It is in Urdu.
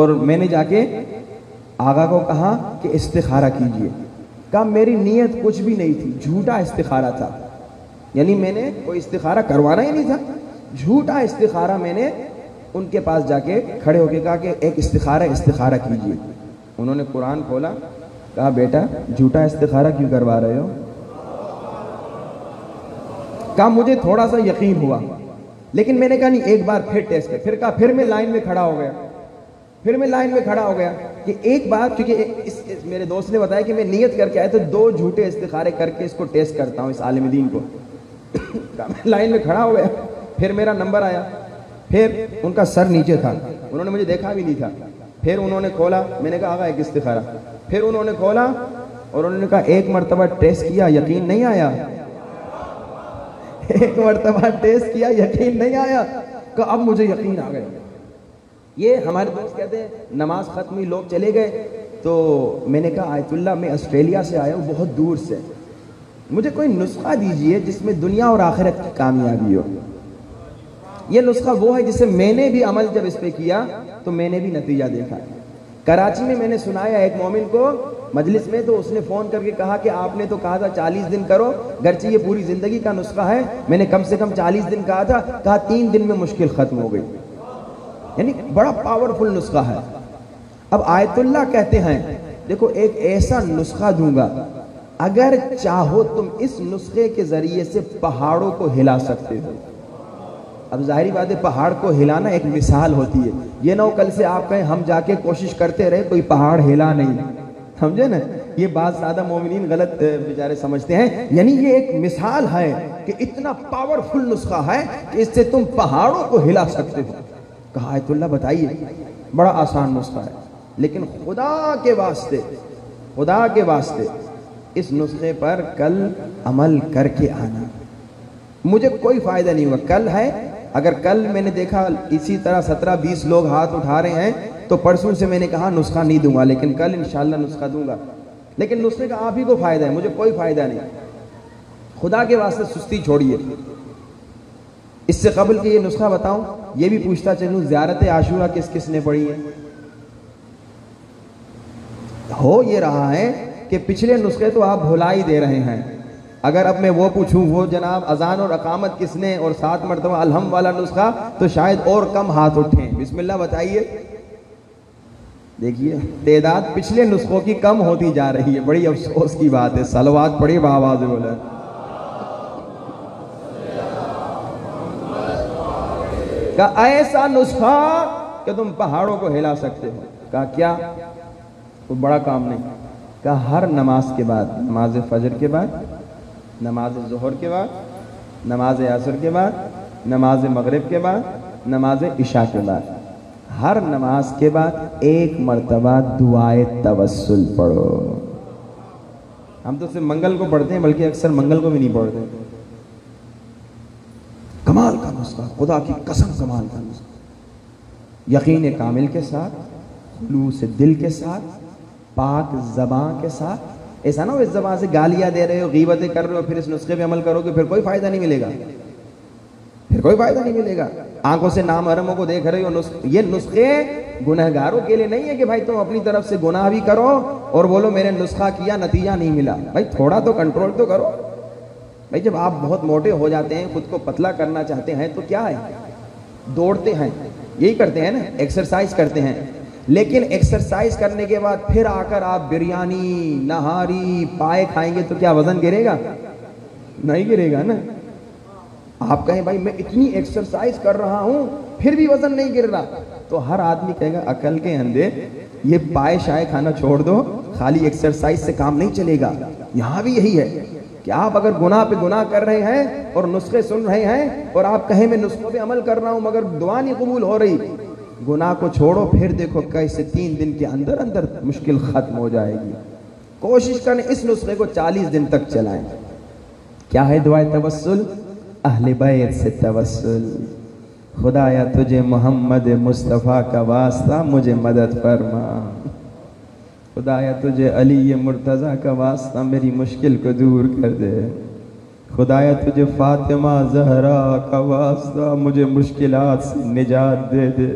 اور میں نے جا کے آقا کو کہا کہ استخارہ کیجئے. کہا میری نیت کچھ بھی نہیں تھی, جھوٹا استخارہ تھا, یعنی میں نے کوئی استخارہ کروانا ہی نہیں تھا, جھوٹا استخارہ. میں نے ان کے پاس جا کے کھڑے ہو کے کہا کہ ایک استخارہ کیجئے. انہوں نے قرآن کھولا, کہا بیٹا جھوٹا استخارہ کیوں کروا رہے ہو؟ کہا مجھے تھوڑا سا یقین ہوا, لیکن میں نے کہا نہیں ایک بار پھر ٹیسٹ کر. پھر کہا پھر میں لائن میں کھڑا ہو گیا کہ ایک بار, کیونکہ میرے دوست نے بتایا کہ میں نیت کر کے آیا تو 2 جھوٹے استخارے کر کے اس کو ٹیسٹ کرتا ہوں, اس عالم دین کو. میں لائن میں کھڑا ہو گیا, پھر میرا نمبر آیا, پھر ان کا سر نیچے تھا, انہوں نے مجھے دیکھا بھی نہیں تھا. پھر انہوں نے کھولا, میں نے کہا آقا ایک استخارہ. پھر انہوں نے کھولا اور انہوں نے کہا ایک مرتبہ ٹیسٹ کیا, یقین نہیں آیا. ایک مرتبہ ٹیسٹ کیا, یقین نہیں آیا. کہ اب مجھے یقین آ گیا. یہ ہمارے دوست کہتے ہیں نماز ختم ہوئی, لوگ چلے گئے, تو میں نے کہا آیت اللہ میں آسٹریلیا سے آیا ہوں, بہت دور سے, مجھے کوئی نسخہ دیجئے جس میں دنیا اور آخرت کی کامیابی ہو. یہ نسخہ وہ ہے جسے میں نے بھی عمل جب اس پہ کیا تو میں نے بھی نتیجہ دیکھا. کراچی میں نے سنایا ایک مومن کو مجلس میں, تو اس نے فون کر کے کہا کہ آپ نے تو کہا تھا 40 دن کرو, گرچہ یہ پوری زندگی کا نسخہ ہے, میں نے کم سے کم 40 دن کہا تھا, کہا 3 دن میں مشکل ختم ہو گئی. یعنی بڑا پاورفل نسخہ ہے. اب آیت اللہ کہتے ہیں دیکھو ایک ایسا نسخہ دوں گا, اگر چاہو تم اس نسخے کے ذریعے سے پہاڑوں کو ہلا سکتے ہو. اب ظاہری بات ہے پہاڑ کو ہلانا ایک مثال ہوتی ہے, یہ نہ ہو کل سے آپ کہیں ہم جا کے کوشش کرتے رہے کوئی پہاڑ ہلا نہیں, سمجھے نا, یہ بات زیادہ مومنین غلط بیچارے سمجھتے ہیں. یعنی یہ ایک مثال ہے کہ اتنا پاورفل نسخہ ہے کہ اس سے تم پہاڑوں کو ہلا سکتے ہو. کہا آیت اللہ بتائیے. بڑا آسان نسخہ ہے, لیکن خدا کے واسطے اس نسخے پر کل عمل کر کے آنا. مجھے کوئی فائدہ نہیں ہوا. کل ہے, اگر کل میں نے دیکھا اسی طرح 17-20 لوگ ہاتھ اٹھا رہے ہیں تو پرسوں سے میں نے کہا نسخہ نہیں دوں گا, لیکن کل انشاءاللہ نسخہ دوں گا. لیکن نسخے کا آپ ہی کو فائدہ ہے, مجھے کوئی فائدہ نہیں. خدا کے واسطے سستی چھوڑیے. اس سے قبل کہ یہ نسخہ بتاؤں, یہ بھی پوچھتا چلوں زیارت عاشورہ کس کس نے پڑھی ہے؟ ہو یہ رہا ہے کہ پچھلے نسخے تو آپ بھلا ہی دے رہے ہیں. اگر اب میں وہ پوچھوں وہ جناب اذان اور اقامت کس نے اور 7 مرتبہ الحم والا نسخہ, تو شاید اور کم ہاتھ اٹھیں. بسم اللہ بتائیے. دیکھیے تعداد پچھلے نسخوں کی کم ہوتی جا رہی ہے, بڑی افسوس کی بات ہے. صلوات پڑھیے بآواز بولے. کہ ایسا نسخہ کہ تم پہاڑوں کو ہلا سکتے ہو. کہا کیا؟ کوئی بڑا کام نہیں. کہا ہر نماز کے بعد, نماز فجر کے بعد, نماز ظہر کے بعد, نماز عصر کے بعد, نماز مغرب کے بعد, نماز عشاء کے بعد, ہر نماز کے بعد 1 مرتبہ دعائے توسل پڑھو. ہم تو صرف منگل کو پڑھتے ہیں, بلکہ اکثر منگل کو بھی نہیں پڑھتے. کمال کا نسخہ, خدا کی قسم کمال کا نسخہ. یقین کامل کے ساتھ, خلوص دل کے ساتھ, پاک زبان کے ساتھ. ایسا نہ ہو اس زبان سے گالیاں دے رہے ہو, غیبتیں کر رہے ہو, پھر اس نسخے پہ عمل کرو گے, پھر کوئی فائدہ نہیں ملے گا. آنکھوں سے نامحرموں کو دیکھ رہے ہو. یہ نسخے گنہگاروں کے لیے نہیں ہے کہ بھائی تم اپنی طرف سے گناہ بھی کرو اور بولو میں نے نسخہ کیا نتیجہ نہیں ملا. بھائی تھوڑا تو کنٹرول تو کرو. بھائی جب آپ بہت موٹے ہو جاتے ہیں, خود کو پتلا کرنا چاہتے ہیں, تو کیا ہے, دوڑتے ہیں, یہی کرتے ہیں نا, ایکسرسائز کرتے ہیں. لیکن ایکسرسائز کرنے کے بعد پھر آ کر آپ بریانی, نہاری, پائے کھائیں گے تو کیا وزن گرے گا؟ نہیں گرے گا نا. آپ کہیں بھائی میں اتنی ایکسرسائز کر رہا ہوں پھر بھی وزن نہیں گر رہا, تو ہر آدمی کہے گا عقل کے اندھے یہ پائے شائے کھانا چھوڑ دو, خالی ایکسرسائز سے کام نہیں چلے گا. یہاں بھی یہی ہے کہ آپ اگر گناہ پہ گناہ کر رہے ہیں اور نسخے سن رہے ہیں اور آپ کہیں میں نسخوں پہ عمل کر رہا ہوں مگر دعا نہیں قبول ہو رہی, گناہ کو چھوڑو, پھر دیکھو کیسے 3 دن کے اندر مشکل ختم ہو جائے گی. کوشش کریں اس نسخے کو 40 دن تک چلائیں. کیا ہے دعائے توسل؟ اہل بیت سے توسل. خدایا تجھے محمد مصطفیٰ کا واسطہ مجھے مدد فرما. خدایا تجھے علی مرتضیٰ کا واسطہ میری مشکل کو دور کر دے. خدایا تجھے فاطمہ زہرا کا واسطہ مجھے مشکلات سے نجات دے دے.